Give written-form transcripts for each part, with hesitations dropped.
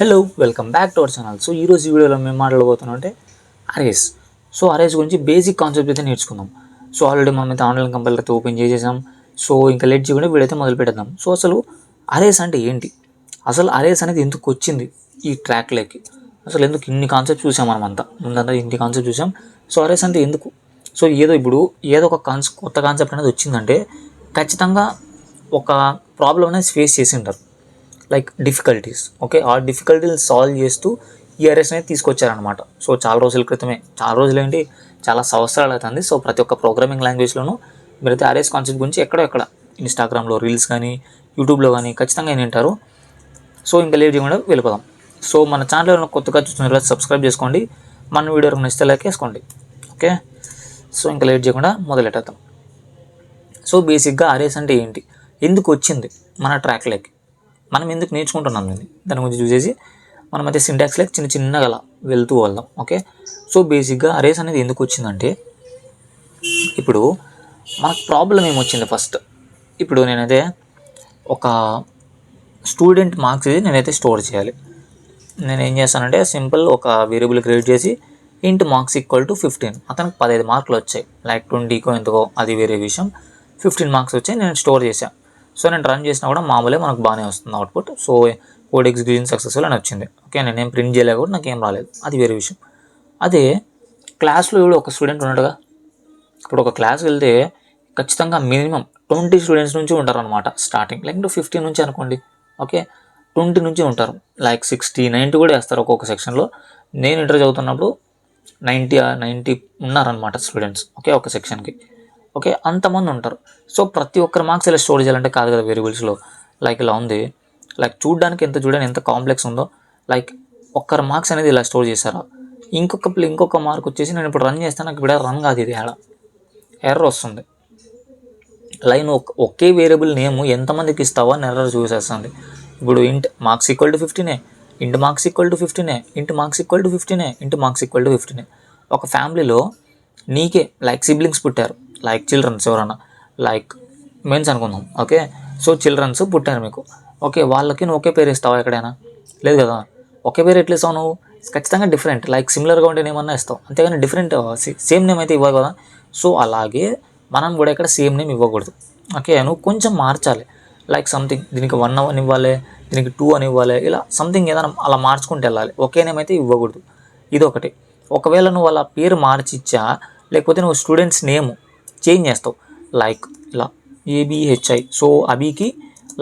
Hello welcome back to our channel. So ఈరోజు ఈ వీడియోలో మేము మాట్లాడబోతున్నాం అంటే అరేస్. సో అరేస్ గురించి బేసిక్ కాన్సెప్ట్ అయితే నేర్చుకుందాం. సో ఆల్రెడీ మనం అయితే ఆన్లైన్ కంపైలర్ అయితే ఓపెన్ చేసేసాం. సో ఇంకా లేట్ చేయకుండా వీడియో అయితే మొదలు పెట్టేద్దాం. సో అసలు అరేస్ అంటే ఏంటి, అసలు అరేస్ అనేది ఎందుకు వచ్చింది ఈ ట్రాక్లోకి, అసలు ఎందుకు ఇన్ని కాన్సెప్ట్ చూసాం మనం అంతా ముందంతా ఇన్ని కాన్సెప్ట్ చూసాం. సో అరేస్ అంటే ఎందుకు, సో ఏదో ఒక కొత్త కాన్సెప్ట్ అనేది వచ్చిందంటే ఖచ్చితంగా ఒక ప్రాబ్లం అనేది ఫేస్ చేసి ఉంటారు, లైక్ డిఫికల్టీస్. ఓకే, ఆ డిఫికల్టీలు సాల్వ్ చేస్తూ ఈ అరేస్ అనేది తీసుకొచ్చారనమాట. సో చాలా రోజుల క్రితమే, చాలా రోజులు ఏంటి, చాలా సంవత్సరాలు అవుతుంది. సో ప్రతి ఒక్క ప్రోగ్రామింగ్ లాంగ్వేజ్లోనూ మీరైతే అరేస్ కాన్సెప్ట్ గురించి ఎక్కడ ఇన్స్టాగ్రామ్లో రీల్స్ కానీ యూట్యూబ్లో కానీ ఖచ్చితంగా వింటారు. సో ఇంకా లేట్ చేయకుండా వెళ్ళిపోదాం. సో మన ఛానల్ కొత్తగా చూస్తున్న సబ్స్క్రైబ్ చేసుకోండి, మన వీడియో నచ్చితే లైక్ వేసుకోండి. ఓకే, సో ఇంకా లేట్ చేయకుండా మొదలెట్టేద్దాం. సో బేసిక్గా అరేస్ అంటే ఏంటి, ఎందుకు వచ్చింది మన ట్రాక్లోకి, మనం ఎందుకు నేర్చుకుంటున్నాం దాని గురించి చూసేసి మనమైతే సింటాక్స్ లైక్ చిన్నగా అలా వెళ్తూ వెళ్దాం. ఓకే, సో బేసిక్గా అరేస్ అనేది ఎందుకు వచ్చిందంటే ఇప్పుడు మనకు ప్రాబ్లం ఏమొచ్చింది ఫస్ట్. ఇప్పుడు నేనైతే ఒక స్టూడెంట్ మార్క్స్ నేనైతే స్టోర్ చేయాలి. నేను ఏం చేస్తానంటే సింపుల్ ఒక వేరియబుల్ క్రియేట్ చేసి ఇంట్ మార్క్స్ ఈక్వల్ టు 15. అతనికి 15 మార్కులు వచ్చాయి, లైక్ 20కో ఎంతకో అది వేరే విషయం. 15 మార్క్స్ వచ్చాయి, నేను స్టోర్ చేశాను. సో నేను రన్ చేసినా కూడా మామూలుగా మనకు బాగానే వస్తుంది output. So code execution successful అని వచ్చింది. ఓకే, నేనేం ప్రింట్ చేయలేక కూడా నాకేం రాలేదు, అది వేరే విషయం. అదే క్లాస్లో ఇప్పుడు ఒక స్టూడెంట్ ఉన్నాడుగా, ఇప్పుడు ఒక క్లాస్కి వెళ్తే ఖచ్చితంగా మినిమం 20 స్టూడెంట్స్ నుంచి ఉంటారు అనమాట స్టార్టింగ్, లైక్ 15 నుంచి అనుకోండి. ఓకే, 20 నుంచి ఉంటారు, లైక్ 60, 90 కూడా వేస్తారు ఒక్కొక్క సెక్షన్లో. నేను ఇంటర్ చదువుతున్నప్పుడు 90 ఉన్నారనమాట స్టూడెంట్స్, ఓకే, ఒక సెక్షన్కి. ఓకే, అంతమంది ఉంటారు. సో ప్రతి ఒక్కరి మార్క్స్ ఇలా స్టోర్ చేయాలంటే కాదు కదా వేరియబుల్స్లో. లైక్ ఇలా ఉంది, లైక్ చూడడానికి ఎంత కాంప్లెక్స్ ఉందో. లైక్ ఒక్కరి మార్క్స్ అనేది ఇలా స్టోర్ చేశారా, ఇంకొక మార్క్ వచ్చేసి నేను ఇప్పుడు రన్ చేస్తాను, నాకు ఇప్పుడు రన్ కాదు, ఇది ఎర్రర్ వస్తుంది. లైన్ ఒకే వేరియబుల్ నేమ్ ఎంతమందికి ఇస్తావో అని ఎర్రర్ చూసేస్తుంది. ఇప్పుడు ఇంట్ మార్క్స్ ఈక్వల్ టు 15, ఇంట్ మార్క్స్ ఈక్వల్ టు 15, ఇంట్ మార్క్స్ ఈక్వల్ టు 15, ఇంట్ మార్క్స్ ఈక్వల్ టు 15. ఒక ఫ్యామిలీలో నీకే లైక్ సిబ్లింగ్స్ పుట్టారు, లైక్ చిల్డ్రన్స్ ఎవరన్నా, లైక్ మెన్స్ అనుకుందాం. ఓకే, సో చిల్డ్రన్స్ పుట్టారు మీకు. ఓకే, వాళ్ళకి నువ్వు ఒకే పేరు ఇస్తావా ఎక్కడైనా? లేదు కదా. ఒకే పేరు ఎట్లా ఇస్తావు నువ్వు? ఖచ్చితంగా డిఫరెంట్, లైక్ సిమిలర్గా ఉంటే నేమన్నా ఇస్తావు, అంతేగాని డిఫరెంట్ సేమ్ నేమ్ అయితే ఇవ్వవు కదా. సో అలాగే మనం కూడా ఇక్కడ సేమ్ నేమ్ ఇవ్వకూడదు. ఓకే, నువ్వు కొంచెం మార్చాలి, లైక్ సంథింగ్ దీనికి 1 అని ఇవ్వాలి, దీనికి 2 అని ఇవ్వాలి, ఇలా సంథింగ్ ఏదైనా అలా మార్చుకుంటూ వెళ్ళాలి. ఒకే నేమ్ అయితే ఇవ్వకూడదు, ఇదొకటి. ఒకవేళ నువ్వు అలా పేరు మార్చిచ్చా, లేకపోతే నువ్వు స్టూడెంట్స్ నేమ్ చేంజ్ చేస్తావు, లైక్ ఇలా ABHI. సో అభికి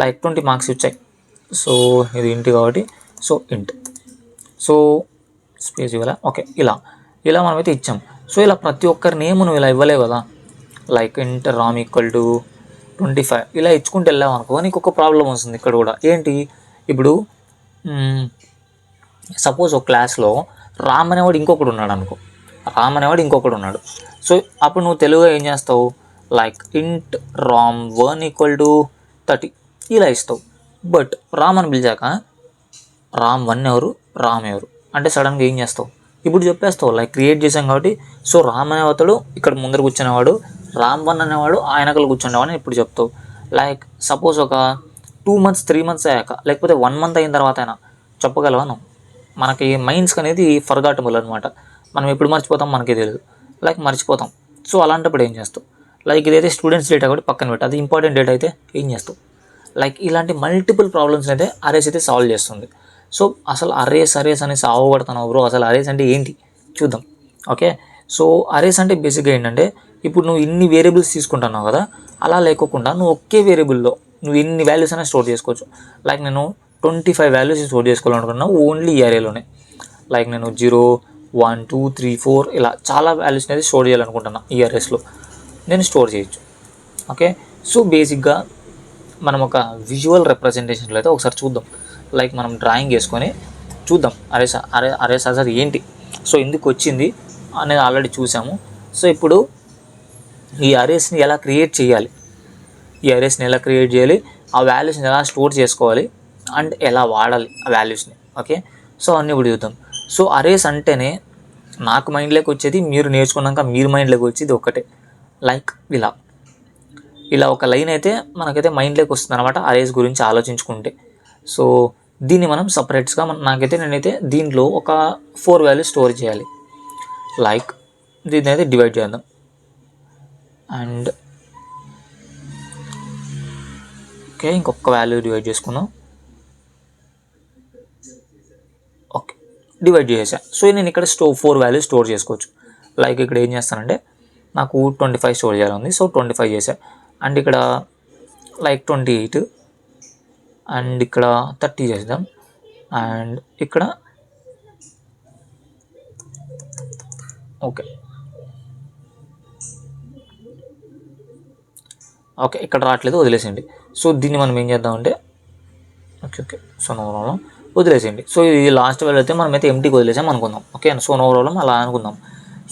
లైక్ 20 మార్క్స్ వచ్చాయి, సో ఇది ఇంటి కాబట్టి సో ఇంట్, సో స్పేస్ ఇవ్వాలా. ఓకే, ఇలా మనమైతే ఇచ్చాం. సో ఇలా ప్రతి ఒక్కరి నేమ్ నువ్వు ఇలా ఇవ్వలేవు కదా, లైక్ ఇంట్ రామ్ ఈక్వల్ టు 25 ఇలా ఇచ్చుకుంటూ వెళ్ళావు అనుకో, నీకు ఒక ప్రాబ్లం వస్తుంది ఇక్కడ కూడా. ఏంటి, ఇప్పుడు సపోజ్ ఒక క్లాస్లో రామ్ అనేవాడు ఇంకొకడు ఉన్నాడు. సో అప్పుడు నువ్వు తెలుగుగా ఏం చేస్తావు, లైక్ ఇంట్ రామ్ 1 ఈక్వల్ టు 30 ఇలా ఇస్తావు. బట్ రామ్ అని పిలిచాక రామ్ 1 ఎవరు, రామ్ ఎవరు అంటే సడన్గా ఏం చేస్తావు, ఇప్పుడు చెప్పేస్తావు, లైక్ క్రియేట్ చేసాం కాబట్టి. సో రామ్ అనేవాడు ఇక్కడ ముందర కూర్చునేవాడు, రామ్ 1 అనేవాడు ఆయనకలు కూర్చునేవాడు అని ఇప్పుడు చెప్తావు. లైక్ సపోజ్ ఒక 2 months 3 months అయ్యాక, లేకపోతే 1 month అయిన తర్వాత అయినా చెప్పగలవా నువ్వు? మనకి మైండ్స్కి అనేది ఫర్గాటబుల్ అనమాట, మనం ఎప్పుడు మర్చిపోతాం మనకే తెలియదు, లైక్ మర్చిపోతాం. సో అలాంటప్పుడు ఏం చేస్తావు, లైక్ ఇదైతే స్టూడెంట్స్ డేటా కాబట్టి పక్కన పెట్టు, అది ఇంపార్టెంట్ డేటా అయితే ఏం చేస్తావు. లైక్ ఇలాంటి మల్టిపుల్ ప్రాబ్లమ్స్ అయితే అరేస్ అయితే సాల్వ్ చేస్తుంది. సో అసలు అరేస్ అని సావగొడుతున్నావు బ్రో, అసలు అరేస్ అంటే ఏంటి చూద్దాం. ఓకే, సో అరేస్ అంటే బేసిక్గా ఏంటంటే, ఇప్పుడు నువ్వు ఇన్ని వేరియబుల్స్ తీసుకుంటున్నావు కదా, అలా లేకోకుండా నువ్వు ఒకే వేరియబుల్లో నువ్వు ఎన్ని వాల్యూస్ అయినా స్టోర్ చేసుకోవచ్చు. లైక్ నేను 25 వాల్యూస్ స్టోర్ చేసుకోవాలనుకున్నాను ఓన్లీ ఈ అరేలోనే. లైక్ నేను 0, 1, 2, 3, 4 ఇలా చాలా వాల్యూస్ అనేది స్టోర్ చేయాలనుకుంటున్నా ఈ అరేస్లో, నేను స్టోర్ చేయొచ్చు. ఓకే, సో బేసిక్గా మనం ఒక విజువల్ రిప్రజెంటేషన్లో అయితే ఒకసారి చూద్దాం. లైక్ మనం డ్రాయింగ్ వేసుకొని చూద్దాం అరేస్ అసలు ఏంటి, సో ఎందుకు వచ్చింది అనేది ఆల్రెడీ చూసాము. సో ఇప్పుడు ఈ అరేస్ని ఎలా క్రియేట్ చేయాలి, ఆ వాల్యూస్ని ఎలా స్టోర్ చేసుకోవాలి, అండ్ ఎలా వాడాలి ఆ వాల్యూస్ని. ఓకే, సో అన్నీ ఇప్పుడు చూద్దాం. సో అరేస్ అంటేనే నాకు మైండ్లోకి వచ్చేది, మీరు నేర్చుకున్నాక మీరు మైండ్లోకి వచ్చేది ఒకటే, లైక్ ఇలా ఒక లైన్ అయితే మనకైతే మైండ్లోకి వస్తుంది అనమాట అరేస్ గురించి ఆలోచించుకుంటే. సో దీన్ని మనం సపరేట్స్గా నేనైతే దీంట్లో ఒక 4 వాల్యూస్ స్టోర్ చేయాలి. లైక్ దీన్ని అయితే డివైడ్ చేద్దాం. అండ్ ఓకే, ఇంకొక వాల్యూ డివైడ్ చేసుకుందాం. ఓకే, డివైడ్ చేసా. సో నేను ఇక్కడ 4 వాల్యూస్ స్టోర్ చేసుకోవచ్చు. లైక్ ఇక్కడ ఏం చేస్తానంటే నాకు 25 స్టోర్ చేయాలి, సో 25 చేసా. అండ్ ఇక్కడ లైక్ 28, అండ్ ఇక్కడ 30 చేద్దాం. అండ్ ఇక్కడ ఓకే ఓకే ఇక్కడ రావట్లేదు, వదిలేసేయండి. సో దీన్ని మనం ఏం చేద్దామంటే ఓకే సో నో ప్రాబ్లం, వదిలేసేయండి. సో ఇది లాస్ట్ వాల్యూ అయితే మనమైతే ఎంటీకి వదిలేసాం అనుకుందాం. ఓకే, సో నో ప్రాబ్లం, అలా అనుకుందాం.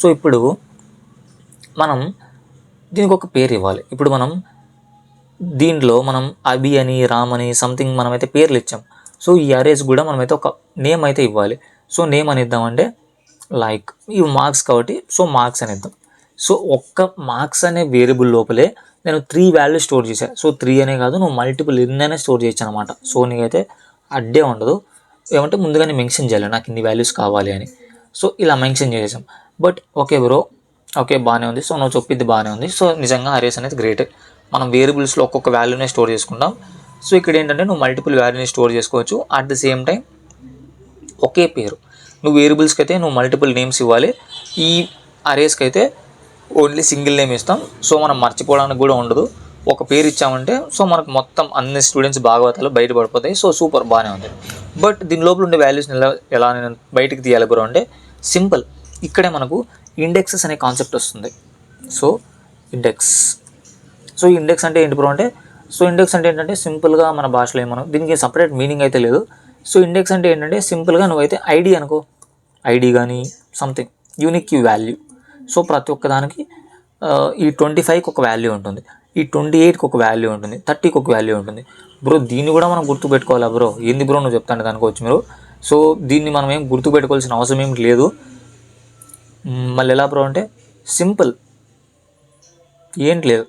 సో ఇప్పుడు మనం దీనికి ఒక పేరు ఇవ్వాలి. ఇప్పుడు మనం దీంట్లో మనం అభి అని, రామ్ అని సంథింగ్ మనమైతే పేర్లు ఇచ్చాం. సో ఈ అరేస్ కూడా మనమైతే ఒక నేమ్ అయితే ఇవ్వాలి. సో నేమ్ అని ఇద్దామంటే లైక్ ఇవి మార్క్స్ కాబట్టి సో మార్క్స్ అని ఇద్దాం. సో ఒక్క మార్క్స్ అనే వేరియబుల్ లోపలే నేను 3 వాల్యూస్ స్టోర్ చేశాను. సో 3 అనే కాదు, నువ్వు మల్టిపుల్ ఎన్నైనా స్టోర్ చేయొచ్చు అనమాట. సో నీకైతే అడ్డే ఉండదు. ఏమంటే ముందుగానే మెన్షన్ చేయాలి నాకు ఇన్ని వాల్యూస్ కావాలి అని. సో ఇలా మెన్షన్ చేసాం. బట్ ఓకే బ్రో, ఓకే బాగానే ఉంది. సో నువ్వు చెప్పింది బాగానే ఉంది. సో నిజంగా అరేస్ అనేది గ్రేట్. మనం వేరియబుల్స్లో ఒక్కొక్క వాల్యూనే స్టోర్ చేసుకుంటాం. సో ఇక్కడ ఏంటంటే నువ్వు మల్టిపుల్ వాల్యూని స్టోర్ చేసుకోవచ్చు. అట్ ద సేమ్ టైం ఒకే పేరు, నువ్వు వేరియబుల్స్కి అయితే నువ్వు మల్టిపుల్ నేమ్స్ ఇవ్వాలి. ఈ అరేస్కి అయితే ఓన్లీ సింగిల్ నేమ్ ఇస్తాం. సో మనం మర్చిపోవడానికి కూడా ఉండదు. ఒక పేరు ఇచ్చామంటే సో మనకు మొత్తం అన్ని స్టూడెంట్స్ భాగవతాలు బయటపడిపోతాయి. సో సూపర్, బాగానే ఉంది. బట్ దీని లోపల ఉండే వాల్యూస్ని ఎలా నేను బయటికి తీయాలి బ్రో అంటే సింపుల్. ఇక్కడే మనకు ఇండెక్సెస్ అనే కాన్సెప్ట్ వస్తుంది. సో ఇండెక్స్, సో ఇండెక్స్ అంటే ఏంటి బ్రో అంటే, సో ఇండెక్స్ అంటే ఏంటంటే సింపుల్గా మన భాషలో ఏమన్నా దీనికి సపరేట్ మీనింగ్ అయితే లేదు. సో ఇండెక్స్ అంటే ఏంటంటే సింపుల్గా నువ్వైతే ఐడి అనుకో, ఐడి కానీ సంథింగ్ యూనిక్ వాల్యూ. సో ప్రతి ఒక్క దానికి ఈ 25కి ఒక వాల్యూ ఉంటుంది, ఈ 28కి ఒక వాల్యూ ఉంటుంది, 30కి ఒక వాల్యూ ఉంటుంది. బ్రో దీన్ని కూడా మనం గుర్తుపెట్టుకోవాలా బ్రో? ఏంది బ్రో నువ్వు చెప్తాను దానికోవచ్చు మీరు. సో దీన్ని మనం ఏం గుర్తుపెట్టుకోవాల్సిన అవసరం ఏం లేదు. మళ్ళీ ఎలా బ్రో అంటే సింపుల్, ఏంటి లేదు.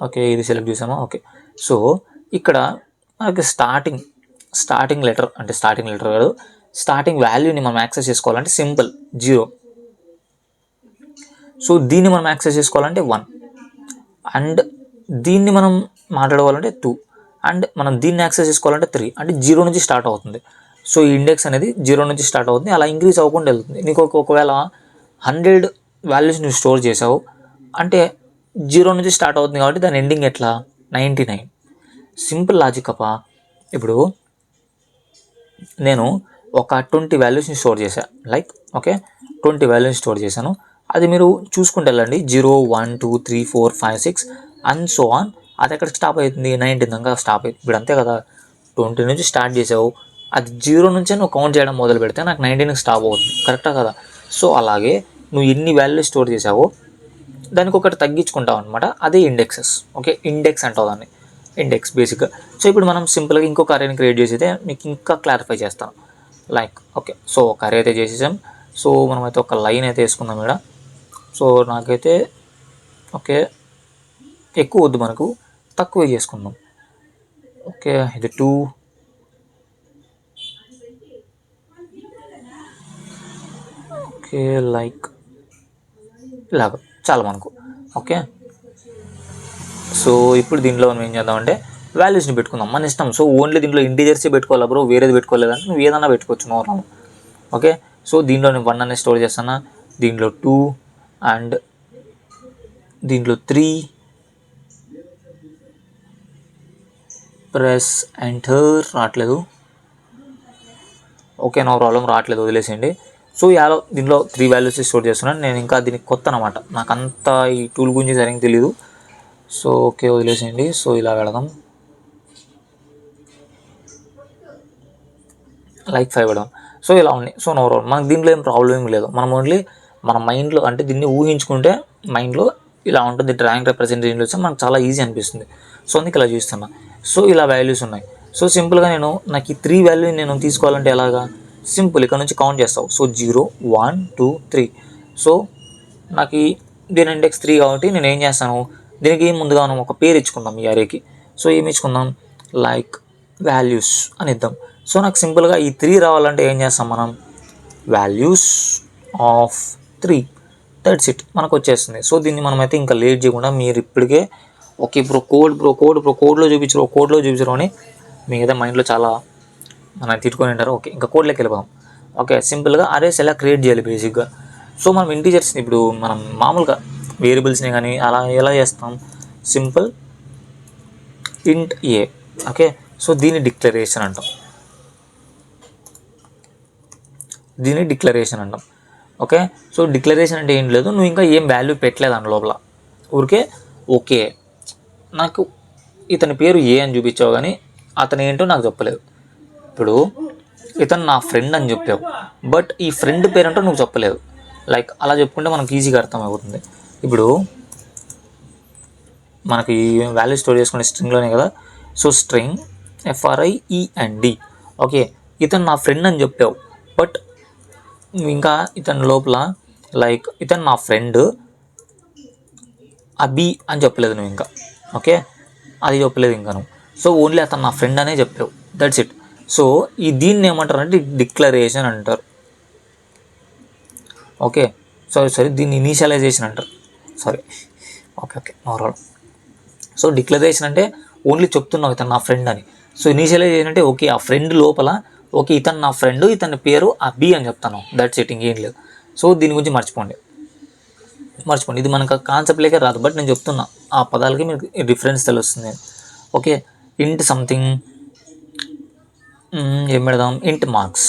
ఓకే, ఇది సెలెక్ట్ చేసామా? ఓకే, సో ఇక్కడ మనకి స్టార్టింగ్ లెటర్ అంటే స్టార్టింగ్ లెటర్ కాదు, స్టార్టింగ్ వాల్యూని మనం యాక్సెస్ చేసుకోవాలంటే సింపుల్ 0. సో దీన్ని మనం యాక్సెస్ చేసుకోవాలంటే 1, అండ్ దీన్ని మనం మాట్లాడుకోవాలంటే 2, అండ్ మనం దీన్ని యాక్సెస్ చేసుకోవాలంటే 3. అంటే 0 నుంచి స్టార్ట్ అవుతుంది. సో ఈ ఇండెక్స్ అనేది 0 నుంచి స్టార్ట్ అవుతుంది, అలా ఇంక్రీజ్ అవ్వకుండా వెళ్తుంది. నీకు ఒకవేళ 100 వాల్యూస్ నువ్వు స్టోర్ చేసావు అంటే 0 నుంచి స్టార్ట్ అవుతుంది కాబట్టి దాని ఎండింగ్ ఎట్లా 99. సింపుల్ లాజిక్ అప్పా. ఇప్పుడు నేను ఒక 20 వాల్యూస్ని స్టోర్ చేశాను, లైక్ ఓకే 20 వాల్యూస్ని స్టోర్ చేశాను. అది మీరు చూసుకుంటూ వెళ్ళండి, 0 1 2 3 4 5 6 అండ్ సో ఆన్. అది ఎక్కడికి స్టాప్ అవుతుంది? 19 దాకా స్టాప్ అవుతుంది. ఇప్పుడు అంతే కదా, 20 నుంచి స్టార్ట్ చేసావు, అది 0 నుంచే నువ్వు కౌంట్ చేయడం మొదలు పెడితే నాకు 19కి స్టాప్ అవుతుంది, కరెక్టా కదా? సో అలాగే నువ్వు ఎన్ని వాల్యూస్ స్టోర్ చేసావో దానికి ఒకటి తగ్గించుకుంటావు అనమాట. అదే ఇండెక్సెస్. ఓకే, ఇండెక్స్ అంటావు దాన్ని, ఇండెక్స్ బేసిక్గా. సో ఇప్పుడు మనం సింపుల్గా ఇంకొక అరేని క్రియేట్ చేసి అయితే మీకు ఇంకా క్లారిఫై చేస్తాను. లైక్ ఓకే, సో ఒక అరే అయితే చేసేసాం. సో మనమైతే ఒక లైన్ అయితే వేసుకుందాం ఇక్కడ. సో నాకైతే ఓకే ఎక్కువ వద్దు, మనకు తక్కువ చేసుకుందాం. ఓకే ఇది 2, ఓకే లైక్ ఇలాగ చాలా మనకు. ఓకే, సో ఇప్పుడు దీంట్లో మనం ఏం చేద్దామంటే వాల్యూస్ని పెట్టుకుందాం, మన ఇష్టం. సో ఓన్లీ దీంట్లో ఇంటీజర్సే పెట్టుకోవాలా బ్రో, వేరేది పెట్టుకోలేదంటే నువ్వు ఏదైనా పెట్టుకోవచ్చు, నో ప్రాబ్లం. ఓకే, సో దీంట్లో నేను 1 అనేది స్టోర్ చేస్తాను, దీంట్లో 2 అండ్ దీంట్లో 3. ప్రెస్ ఎంటర్, రావట్లేదు. ఓకే నో ప్రాబ్లం, రావట్లేదు, వదిలేసేయండి. సో యాలో దీంట్లో 3 వాల్యూస్ స్టోర్ చేస్తున్నాను నేను. ఇంకా దీనికి కొత్త అనమాట, నాకు అంత ఈ టూల్ గురించి సరిగ్గా తెలియదు. సో ఓకే వదిలేసేయండి. సో ఇలా వెళదాం, లైక్ 5 పెడదాం. సో ఇలా ఉన్నాయి. సో నో ప్రాబ్లం, మనకు దీంట్లో ఏం ప్రాబ్లం ఏం లేదు. మనం ఓన్లీ మన మైండ్లో అంటే దీన్ని ఊహించుకుంటే మైండ్లో ఇలా ఉంటుంది. డ్రాయింగ్ రిప్రజెంటేషన్లో వచ్చి మనకు చాలా ఈజీ అనిపిస్తుంది. సో అందుకే ఇలా చూస్తున్నా. సో ఇలా వాల్యూస్ ఉన్నాయి. సో సింపుల్గా నాకు ఈ 3 వాల్యూని నేను తీసుకోవాలంటే ఎలాగా, సింపుల్ ఇక్కడ నుంచి కౌంట్ చేస్తావు. సో 0 1 2 3. సో నాకు దీని ఇండెక్స్ 3 కాబట్టి నేను ఏం చేస్తాను, దీనికి ముందుగా మనం ఒక పేరు ఇచ్చుకుందాం ఈ అరేకి. సో ఏమి ఇచ్చుకుందాం, లైక్ వాల్యూస్ అని ఇద్దాం. సో నాకు సింపుల్గా ఈ 3 రావాలంటే ఏం చేస్తాం మనం, వాల్యూస్ ఆఫ్ 3, దట్స్ ఇట్, మనకు వచ్చేస్తుంది. సో దీన్ని మనమైతే ఇంకా లేట్ చేయకుండా మీరు ఇప్పటికే ఓకే కోడ్లో చూపించరు అని మీకైతే మైండ్లో చాలా మనం తిట్టుకొని ఉంటారు. ఓకే ఇంకా కోడ్లోకి వెళ్ళిపోదాం. ఓకే సింపుల్గా అరేస్ ఎలా క్రియేట్ చేయాలి బేసిక్గా. సో మనం ఇంటీజర్స్ని ఇప్పుడు మనం మామూలుగా వేరియబుల్స్ని కానీ అలా ఎలా చేస్తాం, సింపుల్ ఇంట్ ఏ. ఓకే సో దీన్ని డిక్లరేషన్ అంటాం. ఓకే సో డిక్లరేషన్ అంటే ఏం లేదు, నువ్వు ఇంకా ఏం వాల్యూ పెట్టలేదు దాని లోపల, ఊరికే ఓకే నాకు ఇతని పేరు ఏ అని చూపించావు కానీ అతను ఏంటో నాకు చెప్పలేదు. ఇప్పుడు ఇతను నా ఫ్రెండ్ అని చెప్పావు, బట్ ఈ ఫ్రెండ్ పేరంటో నువ్వు చెప్పలేదు. లైక్ అలా చెప్పుకుంటే మనకు ఈజీగా అర్థమవుతుంది. ఇప్పుడు మనకి వాల్యూ స్టోర్ చేసుకునే స్ట్రింగ్లోనే కదా, సో స్ట్రింగ్ FRIEND. ఓకే ఇతను నా ఫ్రెండ్ అని చెప్పావు, బట్ ఇంకా ఇతని లోపల లైక్ ఇతను నా ఫ్రెండ్ అబి అని చెప్పలేదు నువ్వు ఇంకా. ఓకే అది చెప్పలేదు ఇంకా నువ్వు. సో ఓన్లీ అతను నా ఫ్రెండ్ అనే చెప్పావు, దట్స్ ఇట్. సో దీన్ని ఏమంటారు అంటే డిక్లరేషన్ అంటారు. ఓకే సారీ దీన్ని ఇనీషియలైజేషన్ అంటారు. Okay overall. సో డిక్లరేషన్ అంటే ఓన్లీ చెప్తున్నావు ఇతను నా ఫ్రెండ్ అని. సో ఇనీషియలైజేషన్ అంటే ఓకే ఆ ఫ్రెండ్ లోపల ఓకే ఇతను నా ఫ్రెండ్, ఇతని పేరు అబి అని చెప్తాను, దట్స్ ఇట్, ఇంకేం లేదు. సో దీని గురించి మర్చిపోండి. ఇది మనకు కాన్సెప్ట్లేకే రాదు, బట్ నేను చెప్తున్నా ఆ పదాలకి మీకు డిఫరెన్స్ తెలుస్తుంది. ఓకే ఇంట్ సంథింగ్ ఏం పెడదాం, ఇంట్ మార్క్స్.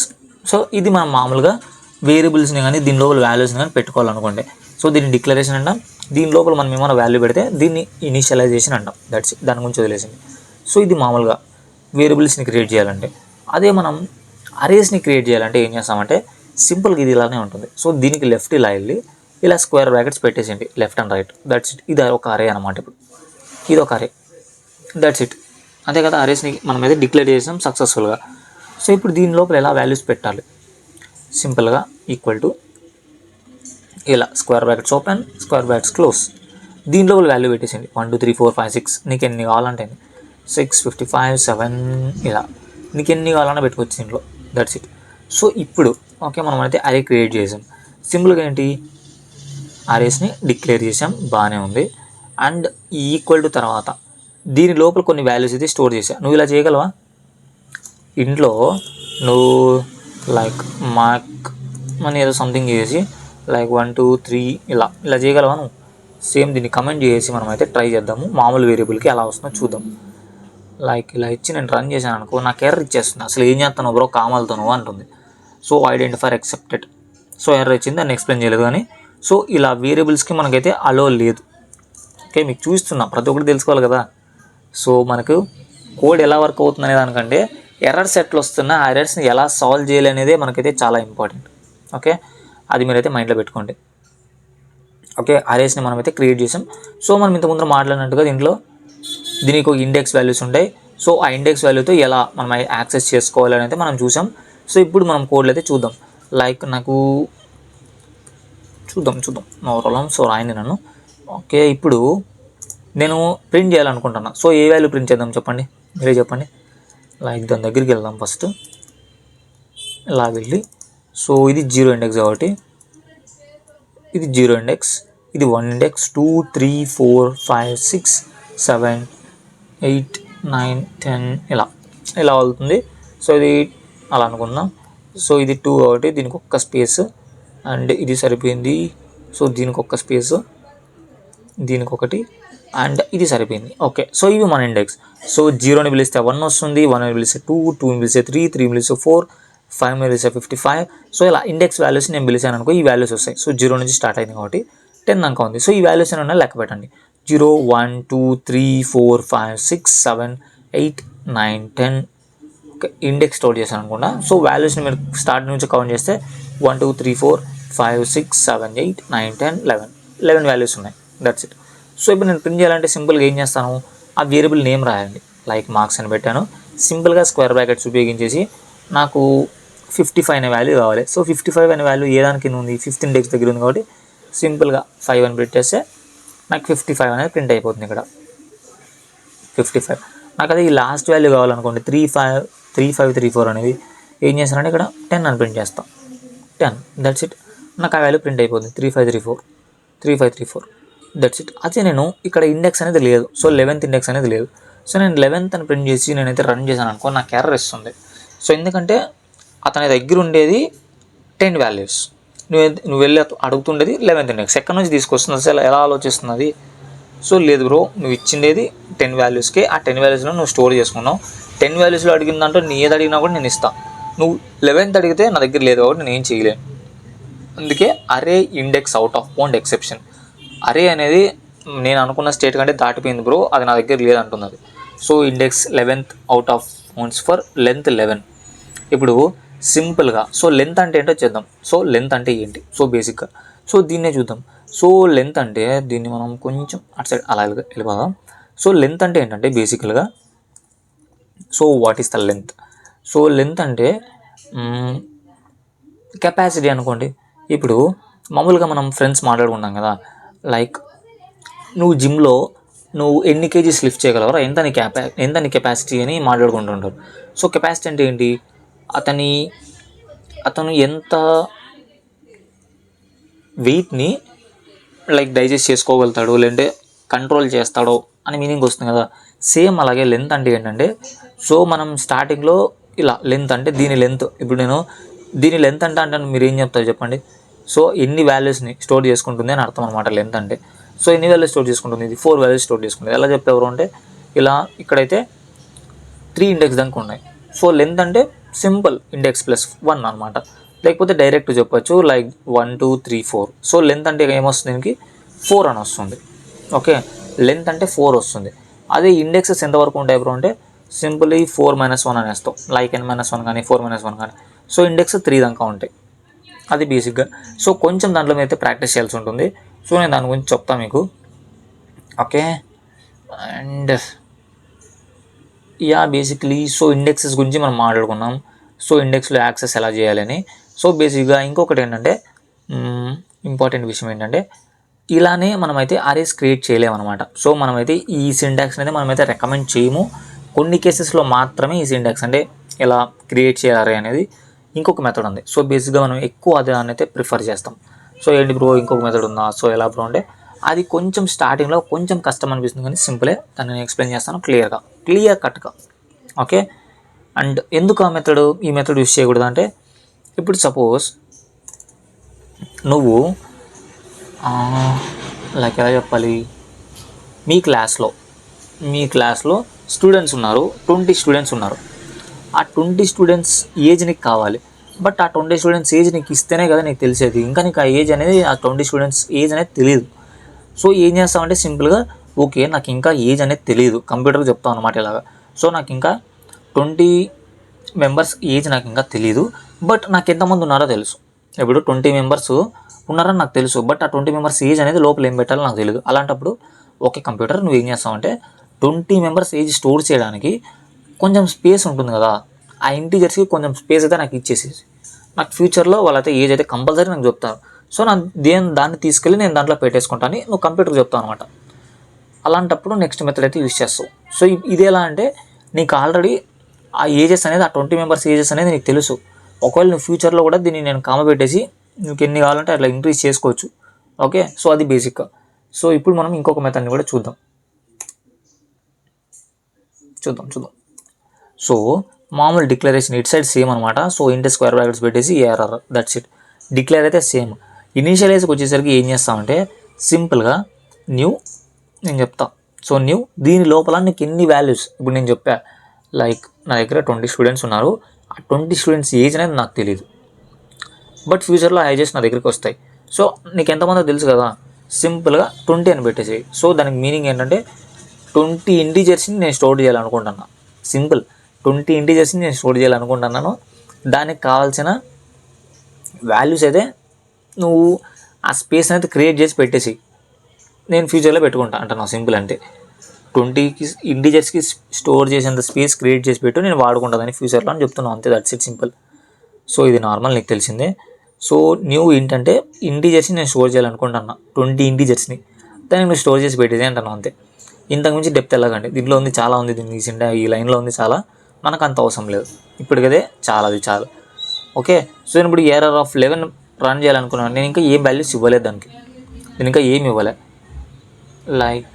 సో ఇది మనం మామూలుగా వేరియబుల్స్ని కానీ దీని లోపల వాల్యూస్ని కానీ పెట్టుకోవాలనుకోండి. సో దీన్ని డిక్లరేషన్ అంటాం. దీని లోపల మనం ఏమైనా వాల్యూ పెడితే దీన్ని ఇనిషియలైజేషన్ అంటాం, దట్స్ దాని గురించి వదిలేసింది. సో ఇది మామూలుగా వేరియబుల్స్ని క్రియేట్ చేయాలంటే. అదే మనం అరేస్ని క్రియేట్ చేయాలంటే ఏం చేస్తామంటే సింపుల్గా ఇది ఇలానే ఉంటుంది. సో దీనికి లెఫ్ట్ ఇలా వెళ్ళి ఇలా స్క్వేర్ బ్రాకెట్స్ పెట్టేసేయండి, left and right, that's it. ఇది ఒక అరే అనమాట. ఇప్పుడు ఇది ఒక అరే, దట్స్ ఇట్, అంతే కదా. అరేస్ని మనం అయితే డిక్లేర్ చేసాం సక్సెస్ఫుల్గా. సో ఇప్పుడు దీని లోపల ఎలా వాల్యూస్ పెట్టాలి, సింపుల్గా ఈక్వల్ టు ఇలా square brackets open, square brackets close. దీని లోపల వాల్యూ పెట్టేసేయండి 1 2 3 4 5 6, నీకు ఎన్ని కావాలంటే 6 55 7 ఇలా నీకు ఎన్ని కావాలన్నా పెట్టుకోవచ్చు దీంట్లో, దట్స్ ఇట్. సో ఇప్పుడు ఓకే మనం అయితే అరే క్రియేట్ చేసాం. సింపుల్గా ఏంటి అరేస్ని డిక్లేర్ చేసాం, బాగానే ఉంది. అండ్ ఈక్వల్ టు తర్వాత దీని లోపల కొన్ని వాల్యూస్ అయితే స్టోర్ చేసా. నువ్వు ఇలా చేయగలవా ఇంట్లో, నువ్వు లైక్ మార్క్ అని ఏదో సంథింగ్ చేసి లైక్ 1 2 3 ఇలా చేయగలవా నువ్వు? సేమ్ దీన్ని కమెంట్ చేసి మనం అయితే ట్రై చేద్దాము. మామూలు వేరియబుల్కి ఎలా వస్తుందో చూద్దాం. లైక్ ఇలా ఇచ్చి నేను రన్ చేశాను అనుకో, నాకు ఎర్రర్ ఇచ్చేస్తుంది. అసలు ఏం చేస్తాను బ్రో కామాలతో నువ్వు అంటుంది. So identifier accepted. So error ఇచ్చింది, దాన్ని ఎక్స్ప్లెయిన్ చేయలేదు కానీ. సో ఇలా వేరియబుల్స్కి మనకైతే అలో లేదు. ఓకే మీకు చూస్తున్నా, ప్రతి ఒక్కటి తెలుసుకోవాలి కదా. సో మనకు కోడ్ ఎలా వర్క్ అవుతుంది అనే దానికంటే ఎర్రర్స్ ఎట్లా వస్తున్నా ఆ ఎర్రర్స్ని ఎలా సాల్వ్ చేయాలి అనేదే మనకైతే చాలా ఇంపార్టెంట్. ఓకే అది మీరైతే మైండ్లో పెట్టుకోండి. ఓకే అరేస్ని మనమైతే క్రియేట్ చేసాం. సో మనం ఇంతకుముందు మాట్లాడినట్టుగా దీనికి ఒక ఇండెక్స్ వాల్యూస్ ఉంటాయి. సో ఆ ఇండెక్స్ వాల్యూతో ఎలా మనం యాక్సెస్ చేసుకోవాలని అయితే మనం చూసాం. సో ఇప్పుడు మనం కోడ్లు అయితే చూద్దాం. లైక్ నాకు చూద్దాం ఓవరాల్. సో రాయండి నన్ను. ఓకే ఇప్పుడు నేను ప్రింట్ చేయాలనుకుంటున్నా. సో ఏ వాల్యూ ప్రింట్ చేద్దాం చెప్పండి, మీరే చెప్పండి. లైక్ దాని దగ్గరికి వెళ్దాం ఫస్ట్, ఇలా వెళ్ళి. సో ఇది 0 ఇండెక్స్ కాబట్టి ఇది 0 ఇండెక్స్, ఇది 1 ఇండెక్స్ 2 3 4 5 6 7 8 9 10 ఇలా అవుతుంది. సో ఇది అలా అనుకుందాం. సో ఇది 2 కాబట్టి దీనికి ఒక్క స్పేస్ అండ్ ఇది సరిపోయింది. సో దీనికి ఒక్క స్పేస్, దీనికి ఒకటి అండ్ ఇది సరిపోయింది. ఓకే సో ఇవి మన ఇండెక్స్. సో 0ని పిలిస్తే 1 వస్తుంది, 1ని పిలిస్తే 2, 2ని పిలిస్తే 3, 3ని పిలిస్తే 4, 5ని పిలిస్తే 55. సో ఇలా ఇండెక్స్ వాల్యూస్ నేను పిలిచాను అనుకో, ఈ వాల్యూస్ వస్తాయి. సో 0 నుంచి స్టార్ట్ అయింది కాబట్టి 10 దాకా ఉంది. సో ఈ వాల్యూస్ ఏమన్నా లెక్క పెట్టండి. 0 1 2 3 4 5 6 7 8 9 10. ఇండెక్స్ స్టోర్ చేశాను అనుకున్నా. సో వాల్యూస్ని మీరు స్టార్ట్ నుంచి కౌంట్ చేస్తే 1 2 3 4 5 6 7 8 9 10 11 వాల్యూస్ ఉన్నాయి, దట్స్ ఇట్. సో ఇప్పుడు నేను ప్రింట్ చేయాలంటే సింపుల్గా ఏం చేస్తాను, ఆ వేరియబుల్ నేమ్ రాయండి. లైక్ మార్క్స్ అని పెట్టాను. సింపుల్గా స్క్వేర్ బ్రాకెట్స్ ఉపయోగించేసి నాకు 55 అనే వాల్యూ కావాలి. సో 55 అనే వాల్యూ ఏ దానికి ఉంది, 5th ఇండెక్స్ దగ్గర ఉంది కాబట్టి సింపుల్గా 5 అని పెట్టేస్తే నాకు 55 అనేది ప్రింట్ అయిపోతుంది ఇక్కడ. 55 నాకు అది ఈ లాస్ట్ వాల్యూ కావాలనుకోండి 3534 అనేది ఏం చేస్తానంటే ఇక్కడ 10 అని ప్రింట్ చేస్తాను. 10 దట్స్ ఇట్. నాకు ఆ వాల్యూ ప్రింట్ అయిపోతుంది 3534 దట్స్ ఇట్. అదే నేను ఇక్కడ ఇండెక్స్ అనేది లేదు, సో 11th ఇండెక్స్ అనేది లేదు. సో నేను 11th అని ప్రింట్ చేసి నేనైతే రన్ చేశాను అనుకో, నాకు ఎర్రర్ ఇస్తుంది. సో ఎందుకంటే అతని దగ్గర ఉండేది 10 వాల్యూస్, నువ్వు వెళ్ళి అడుగుతుండేది 11th ఇండెక్స్. ఎక్కడి నుంచి తీసుకొస్తుంది అసలు, ఎలా ఆలోచిస్తున్నది? సో లేదు బ్రో, నువ్వు ఇచ్చిండేది 10 వాల్యూస్కే, ఆ 10 వాల్యూస్లో నువ్వు స్టోర్ చేసుకున్నావు. 10 వాల్యూస్లో అడిగిన దాంట్లో నీ ఏది అడిగినా కూడా నేను ఇస్తాను. నువ్వు 11th అడిగితే నా దగ్గర లేదు కాబట్టి నేను ఏం చేయలేను. అందుకే అరే index out of bound exception. అరే అనేది నేను అనుకున్న స్టేట్ కంటే దాటిపోయింది బ్రో, అది నా దగ్గర లేదంటున్నది. So index 11th out of bounds for length 11. ఇప్పుడు సింపుల్గా సో లెంత్ అంటే ఏంటో చేద్దాం. సో లెంత్ అంటే ఏంటి, సో బేసిక్గా సో దీన్నే చూద్దాం. సో లెంత్ అంటే దీన్ని మనం కొంచెం అటు సైడ్ అలా వెళ్ళిపోదాం. సో లెంత్ అంటే ఏంటంటే బేసికల్గా so what is the length? So length అంటే కెపాసిటీ అనుకోండి. ఇప్పుడు మామూలుగా మనం ఫ్రెండ్స్ మాట్లాడుకుంటాం కదా, లైక్ నువ్వు జిమ్లో నువ్వు ఎన్ని కేజీస్ లిఫ్ట్ చేయగలవరా, ఎంత నీ కెపాసిటీ అని మాట్లాడుకుంటుంటారు. సో కెపాసిటీ అంటే ఏంటి, అతను ఎంత వెయిట్ని లైక్ డైజెస్ట్ చేసుకోగలుగుతాడు, లేదంటే కంట్రోల్ చేస్తాడో అని మీనింగ్ వస్తుంది కదా. సేమ్ అలాగే లెంత్ అంటే ఏంటంటే, సో మనం స్టార్టింగ్లో ఇలా లెంత్ అంటే దీని లెంత్, ఇప్పుడు నేను దీని లెంత్ అంటే మీరు ఏం చెప్తారు చెప్పండి. సో ఎన్ని వాల్యూస్ని స్టోర్ చేసుకుంటుంది అని అర్థం అనమాట లెంత్ అంటే. సో ఎన్ని వాల్యూస్ స్టోర్ చేసుకుంటుంది, ఇది 4 వాల్యూస్ స్టోర్ చేసుకుంటుంది. ఎలా చెప్తారు అంటే ఇలా, ఇక్కడైతే 3 ఇండెక్స్ దాకా ఉన్నాయి. సో లెంత్ అంటే సింపుల్ ఇండెక్స్ ప్లస్ 1 అనమాట. లేకపోతే డైరెక్ట్ చెప్పచ్చు లైక్ 1 2 3 4. సో లెంత్ అంటే ఏమొస్తుంది, దీనికి 4 అని వస్తుంది. ఓకే, లెంత్ అంటే 4 వస్తుంది. అదే ఇండెక్సెస్ ఎంతవరకు ఉంటాయి బ్రో అంటే సింపుల్లీ 4 - 1 అనేస్తాం, లైక్ n - 1 కానీ 4 - 1 కానీ. సో ఇండెక్స్ 3 దాకా ఉంటాయి, అది బేసిక్గా. సో కొంచెం దాంట్లో అయితే ప్రాక్టీస్ చేయాల్సి ఉంటుంది. సో నేను దాని గురించి చెప్తాను మీకు. Okay, and yeah basically so indexes గురించి మనం మాట్లాడుకున్నాం. సో ఇండెక్స్లో యాక్సెస్ ఎలా చేయాలని. సో బేసిక్గా ఇంకొకటి ఏంటంటే ఇంపార్టెంట్ విషయం ఏంటంటే, ఇలానే మనమైతే అరేస్ క్రియేట్ చేయలేమన్నమాట. సో మనమైతే ఈ సింటాక్స్ అనేది మనమైతే రికమెండ్ చేయము. కొన్ని కేసెస్లో మాత్రమే ఈ సింటాక్స్ అంటే ఎలా క్రియేట్ చేయాలి అనేది ఇంకొక మెథడ్ ఉంది. సో బేసిక్గా మనం ఎక్కువ దాన్ని అయితే ప్రిఫర్ చేస్తాం. సో ఏంటి బ్రో ఇంకొక మెథడ్ ఉందా, సో ఎలా బ్రో అంటే అది కొంచెం స్టార్టింగ్లో కొంచెం కష్టం అనిపిస్తుంది, కానీ సింపులే. దాన్ని నేను ఎక్స్ప్లెయిన్ చేస్తాను క్లియర్ కట్గా. ఓకే, అండ్ ఎందుకు ఈ మెథడ్ యూస్ చేయకూడదు అంటే, ఇప్పుడు సపోజ్ నువ్వు లైక్ ఎలా చెప్పాలి, మీ క్లాస్లో స్టూడెంట్స్ ఉన్నారు, 20 స్టూడెంట్స్ ఉన్నారు. ఆ 20 స్టూడెంట్స్ ఏజ్ నీకు కావాలి. బట్ ఆ 20 స్టూడెంట్స్ ఏజ్ నీకు ఇస్తేనే కదా నీకు తెలిసేది. ఇంకా నీకు ఆ ఏజ్ అనేది, ఆ 20 స్టూడెంట్స్ ఏజ్ అనేది తెలియదు. సో ఏం చేస్తామంటే సింపుల్గా, ఓకే నాకు ఇంకా ఏజ్ అనేది తెలియదు, కంప్యూటర్కి చెప్తాం అనమాట ఇలాగా. సో నాకు ఇంకా 20 మెంబర్స్ ఏజ్ నాకు ఇంకా తెలియదు, బట్ నాకు ఎంతమంది ఉన్నారో తెలుసు. ఇప్పుడు 20 మెంబర్స్ ఉన్నారని నాకు తెలుసు, బట్ ఆ 20 మెంబర్స్ ఏజ్ అనేది లోపల ఏం పెట్టాలో నాకు తెలియదు. అలాంటప్పుడు ఓకే కంప్యూటర్ నువ్వు ఏం చేస్తావంటే 20 మెంబర్స్ ఏజ్ స్టోర్ చేయడానికి కొంచెం స్పేస్ ఉంటుంది కదా, ఆ ఇంటీజర్స్కి కొంచెం స్పేస్ అయితే నాకు ఇచ్చేసేసి, నాకు ఫ్యూచర్లో వాళ్ళైతే ఏజ్ అయితే కంపల్సరీ నాకు చెప్తారు. సో నా దాన్ని తీసుకెళ్ళి నేను దాంట్లో పెట్టేసుకుంటాను, నువ్వు కంప్యూటర్కి చెప్తావు అనమాట. అలాంటప్పుడు నెక్స్ట్ మెథడ్ అయితే యూజ్ చేస్తావు. సో ఇది ఎలా అంటే, నీకు ఆల్రెడీ ఆ ఏజెస్ అనేది, ఆ 20 మెంబర్స్ ఏజెస్ అనేది నీకు తెలుసు. ఒకవేళ నువ్వు ఫ్యూచర్లో కూడా దీన్ని నేను కామ పెట్టేసి నీకు ఎన్ని కావాలంటే అట్లా ఇంక్రీజ్ చేసుకోవచ్చు. ఓకే, సో అది బేసిక్గా. సో ఇప్పుడు మనం ఇంకొక మెథడ్ని కూడా చూద్దాం. సో మామూలు డిక్లరేషన్ ఇట్ సైడ్ సేమ్ అనమాట. సో ఇంటి స్క్వేర్ బ్రాకెట్స్ పెట్టేసి ఏఆర్ఆర్ దట్స్ ఇట్. డిక్లేర్ అయితే సేమ్. ఇనీషియలైజ్కి వచ్చేసరికి ఏం చేస్తామంటే సింపుల్గా న్యూ నేను చెప్తా. సో న్యూ దీని లోపల నీకు ఎన్ని వాల్యూస్, ఇప్పుడు నేను చెప్పా లైక్ నా దగ్గర 20 స్టూడెంట్స్ ఉన్నారు, ఆ 20 స్టూడెంట్స్ ఏజ్ అనేది నాకు తెలియదు, బట్ ఫ్యూచర్లో ఆ ఏజెస్ నా దగ్గరికి వస్తాయి. సో నీకు ఎంతమందో తెలుసు కదా, సింపుల్గా 20 అని పెట్టేసేయి. సో దానికి మీనింగ్ ఏంటంటే 20 ఇంటీజర్స్ని నేను స్టోర్ చేయాలనుకుంటున్నాను. సింపుల్, 20 ఇంటీజర్స్ని నేను స్టోర్ చేయాలనుకుంటున్నాను. దానికి కావాల్సిన వాల్యూస్ అయితే నువ్వు ఆ స్పేస్ అనేది క్రియేట్ చేసి పెట్టేసి నేను ఫ్యూచర్లో పెట్టుకుంటా అంటున్నాను. సింపుల్ అంటే 20 ఇంటీజర్స్కి స్టోర్ చేసేంత స్పేస్ క్రియేట్ చేసి పెట్టు, నేను వాడుకుంటుందని ఫ్యూచర్లో అని చెప్తున్నాను, అంతే. That's it, simple. సో ఇది నార్మల్ నీకు తెలిసిందే. సో న్యూ ఏంటంటే ఇంటీజర్స్ని నేను స్టోర్ చేయాలనుకుంటున్నా, 20 ఇంటీజర్స్ని దానికి నువ్వు స్టోర్ చేసి పెట్టేది అంటున్నావు, అంతే. ఇంతకుమించి డెప్త్ వెళ్ళకండి. దీంట్లో ఉంది చాలా ఉంది, దీన్ని తీసిండే ఈ లైన్లో ఉంది చాలా, మనకు అంత అవసరం లేదు ఇప్పటికదే చాలా, అది చాలు. ఓకే, సో నేను ఇప్పుడు ఎర్రర్ ఆఫ్ 11 రన్ చేయాలనుకున్నాను. నేను ఇంకా ఏం వాల్యూస్ ఇవ్వలేదు దానికి, నేను ఇంకా ఏమి ఇవ్వలే. లైక్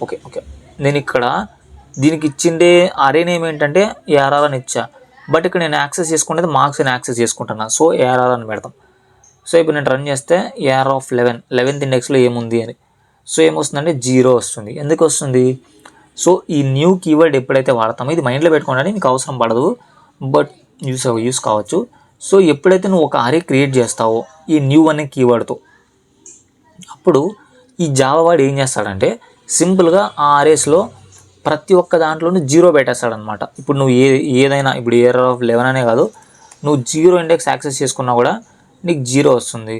ఓకే ఓకే నేను ఇక్కడ దీనికి ఇచ్చిండే అరే నేమ్ ఏంటంటే ఏఆర్ఆర్ అని ఇచ్చా. బట్ ఇక్కడ నేను యాక్సెస్ చేసుకునేది మార్క్స్ అని యాక్సెస్ చేసుకుంటున్నా. సో ఏఆర్ఆర్ అని పెడతాం. సో ఇప్పుడు నేను రన్ చేస్తే ఏఆర్ ఆఫ్ 11th ఇండెక్స్లో ఏముంది అని, సో ఏమొస్తుందంటే 0 వస్తుంది. ఎందుకు వస్తుంది? సో ఈ న్యూ కీవర్డ్ ఎప్పుడైతే వాడతామో, ఇది మైండ్లో పెట్టుకోండి, నీకు అవసరం పడదు బట్ యూస్ కావచ్చు. సో ఎప్పుడైతే నువ్వు ఒక అరే క్రియేట్ చేస్తావో ఈ న్యూ అనే కీవర్డ్తో, అప్పుడు ఈ జావా వాడు ఏం చేస్తాడంటే సింపుల్గా ఆ అరేస్లో ప్రతి ఒక్క దాంట్లోనూ 0 పెట్టేస్తాడనమాట. ఇప్పుడు నువ్వు ఏదైనా ఇప్పుడు ఎర్రర్ ఆఫ్ 11 అనే కాదు, నువ్వు 0 ఇండెక్స్ యాక్సెస్ చేసుకున్నా కూడా నీకు 0 వస్తుంది.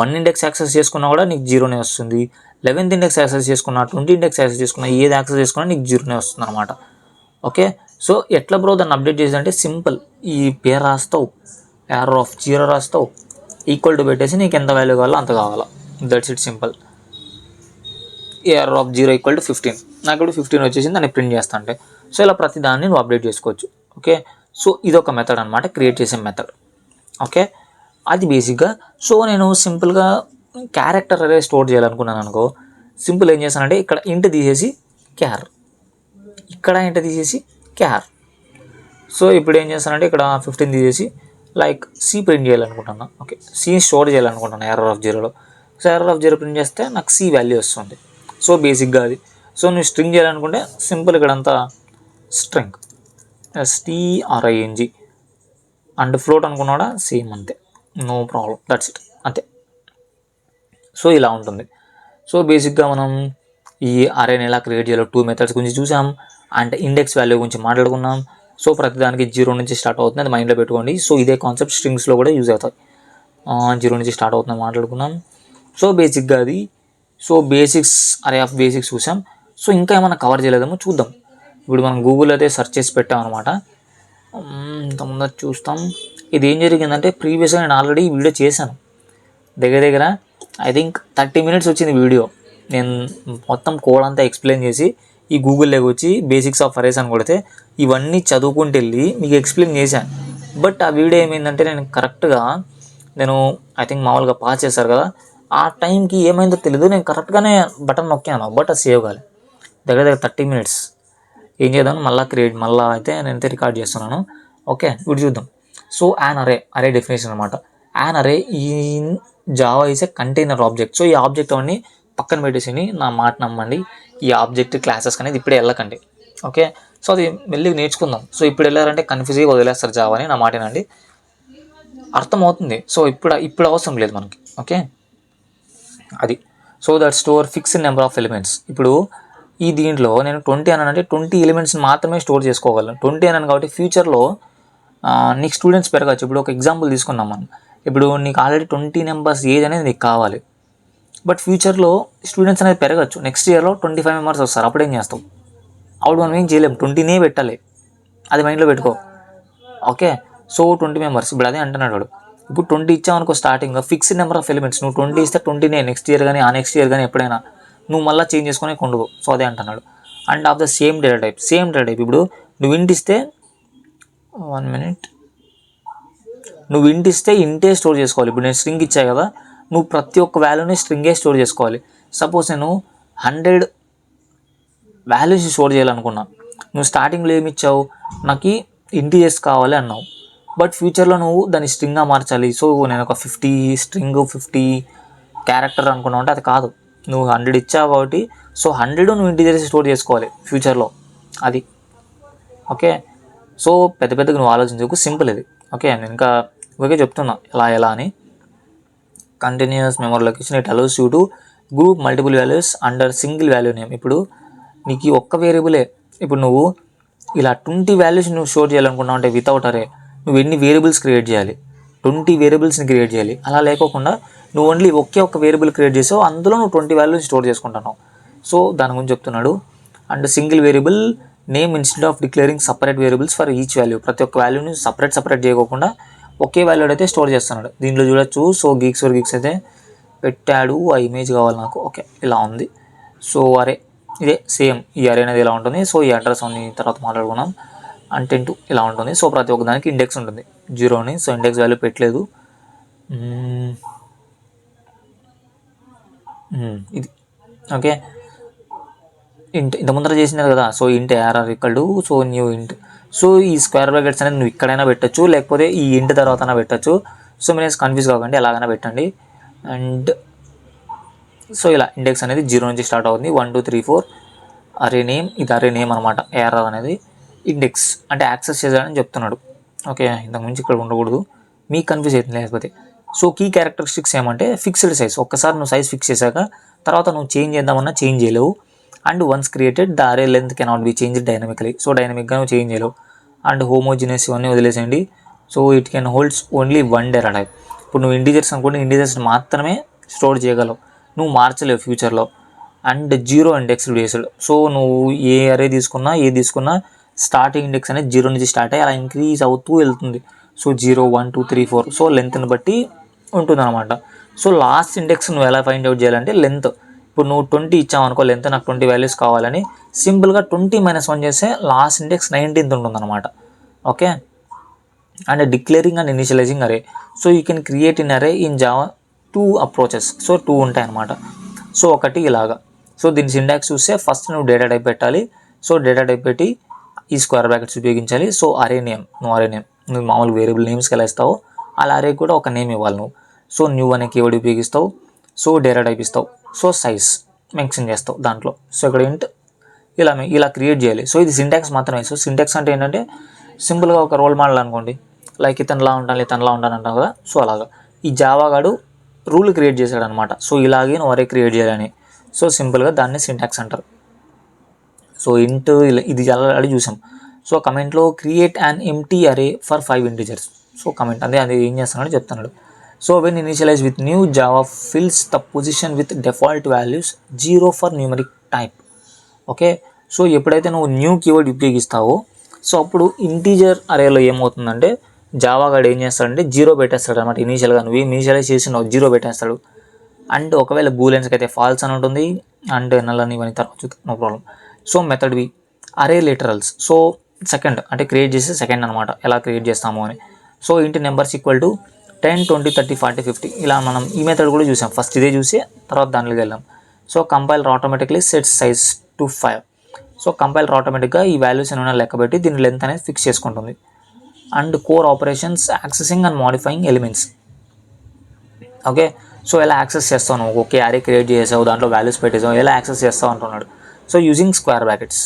1 ఇండెక్స్ యాక్సెస్ చేసుకున్నా కూడా నీకు 0నే వస్తుంది. 11th ఇండెక్స్ యాక్సెస్ చేసుకున్నా, 20 ఇండెక్స్ యాక్సెస్ చేసుకున్నా, ఏది యాక్సెస్ చేసుకున్నా నీకు 0నే వస్తుంది అనమాట. ఓకే, సో ఎట్లా బ్రో దాన్ని అప్డేట్ చేసేదంటే సింపుల్, ఈ పేరు రాస్తావు, ఎర్రర్ ఆఫ్ 0 రాస్తావు, ఈక్వల్ టు పెట్టేసి నీకు ఎంత వాల్యూ కావాలో అంత కావాలా, that's it simple. Error of 0 = 15, నాకు ఇప్పుడు 15 వచ్చేసింది, దాన్ని ప్రింట్ చేస్తా అంటే. సో ఇలా ప్రతి దాన్ని నువ్వు అప్డేట్ చేసుకోవచ్చు. ఓకే, సో ఇదొక మెథడ్ అనమాట, క్రియేట్ చేసే మెథడ్. ఓకే, అది బేసిక్గా. సో నేను సింపుల్గా క్యారెక్టర్ అరే స్టోర్ చేయాలనుకున్నాను అనుకో, సింపుల్ ఏం చేస్తానంటే ఇక్కడ ఇంట్ తీసేసి క్యార్, ఇక్కడ ఇంట్ తీసేసి క్యార్. సో ఇప్పుడు ఏం చేస్తానంటే ఇక్కడ 15 తీసేసి లైక్ సి ప్రింట్ చేయాలనుకుంటున్నా. ఓకే, సి స్టోర్ చేయాలనుకుంటున్నాను ఎర్రర్ ఆఫ్ 0లో. సో ఎర్రర్ ఆఫ్ 0 ప్రింట్ చేస్తే నాకు సి వాల్యూ వస్తుంది. సో బేసిక్గా అది. సో నువ్వు స్ట్రింగ్ చేయాలనుకుంటే సింపుల్ ఇక్కడంతా స్ట్రింగ్ STRING అండ్ ఫ్లోట్ అనుకున్నాడా సేమ్ అంతే, నో ప్రాబ్లం, దట్స్ ఇట్ అంతే. సో ఇలా ఉంటుంది. సో బేసిక్గా మనం ఈ అరేని ఎలా క్రియేట్ చేయాలో 2 మెథడ్స్ గురించి చూసాం, అండ్ ఇండెక్స్ వాల్యూ గురించి మాట్లాడుకున్నాం. సో ప్రతిదానికి 0 నుంచి స్టార్ట్ అవుతుంది, అది మైండ్లో పెట్టుకోండి. సో ఇదే కాన్సెప్ట్ స్ట్రింగ్స్లో కూడా యూజ్ అవుతాయి. 0 నుంచి స్టార్ట్ అవుతుందని మాట్లాడుకున్నాం. సో బేసిక్గా అది. సో బేసిక్స్, అరే ఆఫ్ బేసిక్స్ చూసాం. సో ఇంకా ఏమైనా కవర్ చేయలేదేమో చూద్దాం. ఇప్పుడు మనం గూగుల్ అయితే సెర్చ్ చేసి పెట్టామన్నమాట. ఇంత ముందర చూస్తాం. ఇది ఏం జరిగిందంటే ప్రీవియస్గా నేను ఆల్రెడీ వీడియో చేశాను, దగ్గర ఐ థింక్ 30 minutes వచ్చింది వీడియో. నేను మొత్తం కోడ్ అంతా ఎక్స్ప్లెయిన్ చేసి ఈ గూగుల్లోకి వచ్చి బేసిక్స్ ఆఫ్ అరేస్ అని కొడితే ఇవన్నీ చదువుకుంటూ వెళ్ళి మీకు ఎక్స్ప్లెయిన్ చేశాను. బట్ ఆ వీడియో ఏమైందంటే నేను కరెక్ట్గా ఐ థింక్ మామూలుగా పాస్ చేశారు కదా, ఆ టైంకి ఏమైందో తెలీదు, నేను కరెక్ట్గానే బటన్ నొక్కాను, బట్ అది సేవ్ కాలేదు. దగ్గర 30 minutes. ఏం చేద్దాం, మళ్ళీ అయితే నేనైతే రికార్డ్ చేస్తున్నాను. ఓకే, ఇప్పుడు చూద్దాం. సో యాన్ అరే డెఫినేషన్ అనమాట. యాన్ అరే ఈ Java is a container object. So ఈ ఆబ్జెక్ట్ అవన్నీ పక్కన పెట్టేసి నా మాట నమ్మండి, ఈ ఆబ్జెక్ట్ క్లాసెస్ అనేది ఇప్పుడే వెళ్ళకండి. ఓకే, సో అది మెల్లిగా నేర్చుకుందాం. సో ఇప్పుడు వెళ్ళారంటే కన్ఫ్యూజ్ అయ్యి వదిలేస్తారు జావాని, నా మాటేనండి, అర్థమవుతుంది. సో ఇప్పుడు అవసరం లేదు మనకి. ఓకే, అది. So that store fixed number of elements. ఇప్పుడు ఈ దీంట్లో నేను 20 అన్నానంటే 20 ఎలిమెంట్స్ని మాత్రమే స్టోర్ చేసుకోగలను. 20 అన్నాను కాబట్టి ఫ్యూచర్లో నీకు స్టూడెంట్స్ పెరగచ్చు. ఇప్పుడు ఒక ఎగ్జాంపుల్ తీసుకున్నాం మనం, ఇప్పుడు నీకు ఆల్రెడీ 20 members ఏజ్ అనేది నీకు కావాలి, బట్ ఫ్యూచర్లో స్టూడెంట్స్ అనేది పెరగచ్చు. నెక్స్ట్ ఇయర్లో 25 members వస్తారు, అప్పుడేం చేస్తాం? అప్పుడు మనం ఏం చేయలేం, 20నే పెట్టాలి, అది మైండ్లో పెట్టుకో. Okay, so 20 members. ఇప్పుడు అదే అంటున్నాడు వాడు, ఇప్పుడు 20 ఇచ్చామనుకో starting, fixed number of elements. నువ్వు 20 ఇస్తే 20నే నెక్స్ట్ ఇయర్ కానీ ఆ నెక్స్ట్ ఇయర్ కానీ ఎప్పుడైనా నువ్వు మళ్ళీ చేంజ్ చేసుకునే కొండవు. సో అదే అంటున్నాడు. And of the same data type. ఇప్పుడు నువ్వు ఇంట్ ఇస్తే 1 minute, నువ్వు ఇంట్ ఇస్తే ఇంటే స్టోర్ చేసుకోవాలి. ఇప్పుడు నేను స్ట్రింగ్ ఇచ్చా కదా, నువ్వు ప్రతి ఒక్క వాల్యూని స్ట్రింగే స్టోర్ చేసుకోవాలి. సపోజ్ నేను 100 వాల్యూస్ స్టోర్ చేయాలనుకున్నా, నువ్వు స్టార్టింగ్లో ఏమి ఇచ్చావు, నాకు ఇంటీజర్స్ కావాలి అన్నావు, బట్ ఫ్యూచర్లో నువ్వు దాన్ని స్ట్రింగ్గా మార్చాలి. సో నేను ఒక 50 స్ట్రింగ్ 50 క్యారెక్టర్ అనుకున్నావు అంటే అది కాదు, నువ్వు 100 ఇచ్చావు కాబట్టి సో 100 నువ్వు ఇంటీజర్స్ స్టోర్ చేసుకోవాలి ఫ్యూచర్లో, అది. ఓకే, సో పెద్దగా నువ్వు ఆలోచించకు, సింపుల్ ఇది. ఓకే, నేను ఇంకా ఓకే చెప్తున్నా ఎలా అని. Continuous memory location, it allows you to group multiple values under single value name. ఇప్పుడు నీకు ఈ ఒక్క వేరియబులే, ఇప్పుడు నువ్వు ఇలా 20 వాల్యూస్ నువ్వు స్టోర్ చేయాలనుకున్నావు అంటే వితౌట్ అరే నువ్వు ఎన్ని వేరియబుల్స్ క్రియేట్ చేయాలి, 20 వేరియబుల్స్ని క్రియేట్ చేయాలి. అలా లేకోకుండా నువ్వు ఓన్లీ ఒక్క వేరియబుల్ క్రియేట్ చేసావు, అందులో నువ్వు 20 వాల్యూస్ స్టోర్ చేసుకుంటున్నావు. సో దాని గురించి చెప్తున్నాడు. And single variable name instead of declaring separate variables for each value. ప్రతి ఒక్క వాల్యూని సపరేట్ చేయకోకుండా ఒకే వాల్యూ అయితే స్టోర్ చేస్తున్నాడు. దీంట్లో చూడొచ్చు. సో గీక్స్ అయితే పెట్టాడు, ఆ ఇమేజ్ కావాలి నాకు. ఓకే, ఇలా ఉంది. సో అరే ఇదే సేమ్ ఈ అరే అనేది ఇలా ఉంటుంది. సో ఈ అడ్రస్ అని తర్వాత మాట్లాడుకున్నాం. అండ్ 10 ఇలా ఉంటుంది. సో ప్రతి ఒక్క దానికి ఇండెక్స్ ఉంటుంది 0 సో ఇండెక్స్ వాల్యూ పెట్టలేదు. ఇది ఓకే. ఇంత ముందర చేసినారు కదా. సో ఇంట్ ARR ఈక్వల్ సో న్యూ ఇంట్. సో ఈ స్క్వేర్ బ్రాకెట్స్ అనేది నువ్వు ఇక్కడైనా పెట్టచ్చు, లేకపోతే ఈ ఇంట్ తర్వాత పెట్టచ్చు. సో మీరు కన్ఫ్యూజ్ కాకండి, ఎలాగైనా పెట్టండి. అండ్ సో ఇలా ఇండెక్స్ అనేది 0 నుంచి స్టార్ట్ అవుతుంది. 1 2 3 4 అరే నేమ్, ఇది అరే నేమ్ అనమాట. ARR అనేది ఇండెక్స్ అంటే యాక్సెస్ చేయాలని చెప్తున్నాడు. ఓకే, ఇంతకుమించి ఇక్కడ ఉండకూడదు, మీకు కన్ఫ్యూజ్ అవుతుంది లేకపోతే. సో కీ క్యారెక్టరిస్టిక్స్ ఏమంటే ఫిక్స్డ్ సైజ్. ఒక్కసారి నువ్వు సైజ్ ఫిక్స్ చేశాక తర్వాత నువ్వు చేంజ్ చేద్దామన్నా చేంజ్ చేయలేవు. అండ్ వన్స్ క్రియేటెడ్ ద అరే length cannot be change dynamically. So డైనమిక్గా నువ్వు చేంజ్ చేయలేవు. అండ్ హోమోజినియస్ ఇవన్నీ వదిలేసేయండి. So it can holds only 1 data type. ఇప్పుడు నువ్వు ఇంటీజర్స్ అనుకుంటే ఇంటీజర్స్ మాత్రమే స్టోర్ చేయగలవు, నువ్వు మార్చలేవు ఫ్యూచర్లో. And 0 index based. సో నువ్వు ఏ అరే తీసుకున్నా స్టార్టింగ్ ఇండెక్స్ అనేది 0 నుంచి స్టార్ట్ అయ్యి అలా ఇంక్రీజ్ అవుతూ వెళ్తుంది. సో 0 1 2 3 4 సో లెంత్ని బట్టి ఉంటుంది అనమాట. సో లాస్ట్ ఇండెక్స్ నువ్వు ఎలా ఫైండ్ అవుట్ చేయాలంటే లెంత్. ఇప్పుడు నువ్వు 20 ఇచ్చావు అనుకో లెంత్, నాకు 20 వాల్యూస్ కావాలని సింపుల్గా 20 - 1 చేస్తే లాస్ట్ ఇండెక్స్ 19th ఉంటుంది అనమాట. Okay. And declaring and initializing array. So you can create in array in Java 2 approaches. So 2 ఉంటాయి అనమాట. సో ఒకటి ఇలాగా. సో దీని సింటాక్స్ చూస్తే ఫస్ట్ నువ్వు డేటా టైప్ పెట్టాలి. సో డేటా టైప్ పెట్టి ఈ స్క్వేర్ బ్రాకెట్స్ ఉపయోగించాలి. సో అరే నేమ్, నువ్వు మామూలు వేరియబుల్ నేమ్స్కి ఎలా ఇస్తావు అలా అరే కూడా ఒక నేమ్ ఇవ్వాలి నువ్వు. సో న్యూ అనే కీవర్డ్ ఉపయోగిస్తావు. సో డేటా టైప్ ఇస్తావు. సో సైజ్ మెన్షన్ చేస్తావు దాంట్లో. సో ఇక్కడ ఇంట్ ఇలా క్రియేట్ చేయాలి. సో ఇది సింటాక్స్ మాత్రమే. సో సింటాక్స్ అంటే ఏంటంటే సింపుల్గా ఒక రోల్ మోడల్ అనుకోండి, లైక్ ఇతనిలా ఉంటాను అంటాం కదా. సో అలాగా ఈ జావాగాడు రూల్ క్రియేట్ చేశాడు అనమాట. సో ఇలాగే నువ్వు అరే క్రియేట్ చేయాలని. సో సింపుల్గా దాన్ని సింటాక్స్ అంటారు. సో ఇంట్ ఇది ఆల్రెడీ చూసాం. సో కమెంట్లో క్రియేట్ అండ్ ఎంటీ అరే ఫర్ 5 ఇంటీజర్స్. సో కమెంట్ అది ఏం చేస్తున్నాడో చెప్తున్నాడు. So when initialise with new Java fils the position with default values 0 for numeric type. Okay. So ఎప్పుడైతే నువ్వు న్యూ కీవర్డ్ ఉపయోగిస్తావో సో అప్పుడు ఇంటీజర్ అరేలో ఏమవుతుందంటే జావాగాడు ఏం చేస్తాడంటే 0 పెట్టేస్తాడు అనమాట. ఇనీషియల్గా నువ్వు ఇనీషియలైజ్ చేసి 0 పెట్టేస్తాడు. అండ్ ఒకవేళ బూలెన్స్కి అయితే ఫాల్స్ అని ఉంటుంది. అండ్ నల్ అని ఇవన్నీ తర్వాత నో ప్రాబ్లం. సో మెథడ్ వి అరే లిటరల్స్. సో సెకండ్ అంటే క్రియేట్ చేసి సెకండ్ అనమాట, ఎలా క్రియేట్ చేస్తాము అని. సో ఇంటి నెంబర్స్ ఈక్వల్ టు 10 20 30 40 50 ఇలా మనం ఈ మెథడ్ కూడా చూసాం. ఫస్ట్ ఇదే చూసి తర్వాత దానిలోకి వెళ్ళాం. So compiler automatically set size to 5. So compiler ఆటోమేటిక్గా ఈ వాల్యూస్ ఏమైనా లెక్క పెట్టి దీని లెంత్ అనేది ఫిక్స్ చేసుకుంటుంది. And core operations accessing and modifying elements. Okay. So ఎలా యాక్సెస్ చేస్తావు నువ్వు? ఓకే అరే క్రియేట్ చేసావు, దాంట్లో వాల్యూస్ పెట్టేసావు, ఎలా యాక్సెస్ చేస్తావు అంటున్నాడు. సో యూజింగ్ స్క్వేర్ బ్రాకెట్స్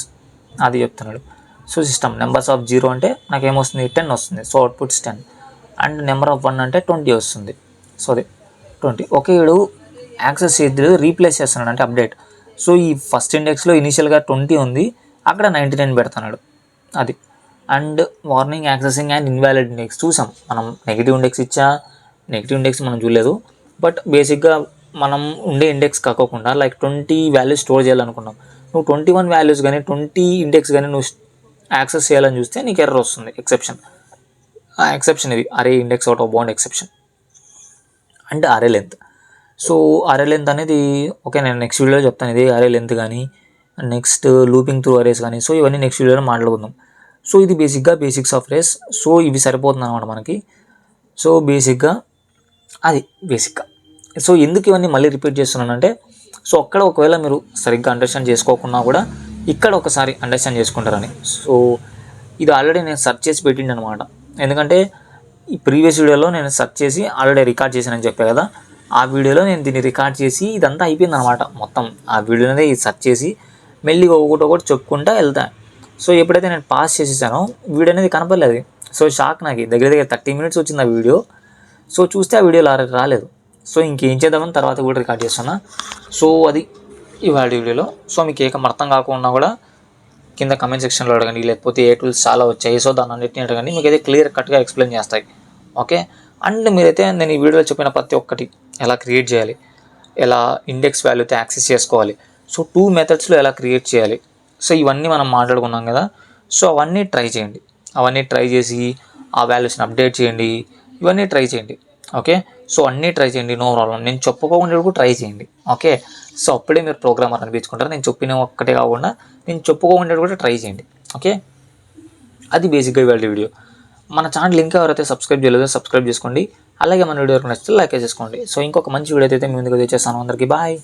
అది చెప్తున్నాడు. సో సిస్టమ్ నెంబర్స్ ఆఫ్ 0 అంటే నాకు ఏమొస్తుంది 10 వస్తుంది. So outputs 10. And number of 1 అంటే 20 వస్తుంది. సో అదే 20. ఓకే వీడు యాక్సెస్ చేసి రీప్లేస్ చేస్తున్నాడు అంటే అప్డేట్. సో ఈ ఫస్ట్ ఇండెక్స్లో ఇనీషియల్గా 20 ఉంది, అక్కడ 99 పెడుతున్నాడు అది. And warning accessing and invalid index చూసాం మనం. నెగిటివ్ ఇండెక్స్ మనం చూడలేదు. బట్ బేసిక్గా మనం ఉండే ఇండెక్స్ కాకోకుండా లైక్ 20 వాల్యూస్ స్టోర్ చేయాలనుకున్నాం. నువ్వు 21 వాల్యూస్ కానీ 20 ఇండెక్స్ కానీ నువ్వు యాక్సెస్ చేయాలని చూస్తే నీకు ఎర్రర్ వస్తుంది. ఎక్సెప్షన్ ఇది అరే index out of bound exception. And అరే లెంత్. సో అరే లెంత్ అనేది ఓకే నేను నెక్స్ట్ వీడియోలో చెప్తాను. ఇది అరే లెంత్ కానీ నెక్స్ట్ లూపింగ్ త్రూ అరేస్ కానీ సో ఇవన్నీ నెక్స్ట్ వీడియోలో మాట్లాడుకుందాం. సో ఇది బేసిక్స్ ఆఫ్ రేస్. సో ఇవి సరిపోతుంది అనమాట మనకి. సో బేసిక్గా సో ఎందుకు ఇవన్నీ మళ్ళీ రిపీట్ చేస్తున్నానంటే సో అక్కడ ఒకవేళ మీరు సరిగ్గా అండర్స్టాండ్ చేసుకోకున్నా కూడా ఇక్కడ ఒకసారి అండర్స్టాండ్ చేసుకుంటారని. సో ఇది ఆల్రెడీ నేను సెర్చ్ చేసి పెట్టిండి అనమాట. ఎందుకంటే ఈ ప్రీవియస్ వీడియోలో నేను సెర్చ్ చేసి ఆల్రెడీ రికార్డ్ చేశానని చెప్పాను కదా, ఆ వీడియోలో నేను దీన్ని రికార్డ్ చేసి ఇదంతా అయిపోయింది అనమాట మొత్తం. ఆ వీడియోనే సెర్చ్ చేసి మెల్లిగా ఒకటి చెప్పుకుంటా వెళ్తాను. సో ఎప్పుడైతే నేను పాస్ చేసేసానో వీడియో అనేది కనపడలేదు. సో షాక్ నాకు. దగ్గర 30 minutes వచ్చింది ఆ వీడియో. సో చూస్తే ఆ వీడియో రాలేదు. సో ఇంకేం చేద్దామని తర్వాత కూడా రికార్డ్ చేస్తున్నా. సో అది ఇవాళ వీడియోలో. సో మీకు ఏకం అర్థం కాకుండా కూడా కింద కమెంట్ సెక్షన్లో అడగండి, లేకపోతే ఏ టూల్స్ చాలా వచ్చాయి సో దాన్ని అన్నింటినీ అడగండి, మీకు అయితే క్లియర్ కట్గా ఎక్స్ప్లెయిన్ చేస్తాయి. ఓకే. అండ్ మీరైతే నేను ఈ వీడియోలో చెప్పిన ప్రతి ఒక్కటి ఎలా క్రియేట్ చేయాలి, ఎలా ఇండెక్స్ వాల్యూతో యాక్సెస్ చేసుకోవాలి, సో 2 మెథడ్స్లో ఎలా క్రియేట్ చేయాలి, సో ఇవన్నీ మనం మాట్లాడుకున్నాం కదా. సో అవన్నీ ట్రై చేయండి. అవన్నీ ట్రై చేసి ఆ వాల్యూస్ని అప్డేట్ చేయండి. ఇవన్నీ ట్రై చేయండి. ఓకే, సో అన్నీ ట్రై చేయండి, నో ప్రాబ్లం. నేను చెప్పుకోకుండా కూడా ట్రై చేయండి. ఓకే, సో అప్పుడే మీరు ప్రోగ్రామర్ అనిపించుకుంటారు. నేను చెప్పిన ఒక్కటే కాకుండా నేను చెప్పుకోకుండా కూడా ట్రై చేయండి. ఓకే, అది బేసిక్గా ఇవాళ వీడియో. మన ఛానల్ ఇంకా ఎవరైతే సబ్స్క్రైబ్ చేయలేదో సబ్స్క్రైబ్ చేసుకోండి. అలాగే మన వీడియో నచ్చితే లైక్ చేసుకోండి. సో ఇంకొక మంచి వీడియో అయితే మీ ముందుకు వచ్చేస్తాను. అందరికీ బాయ్.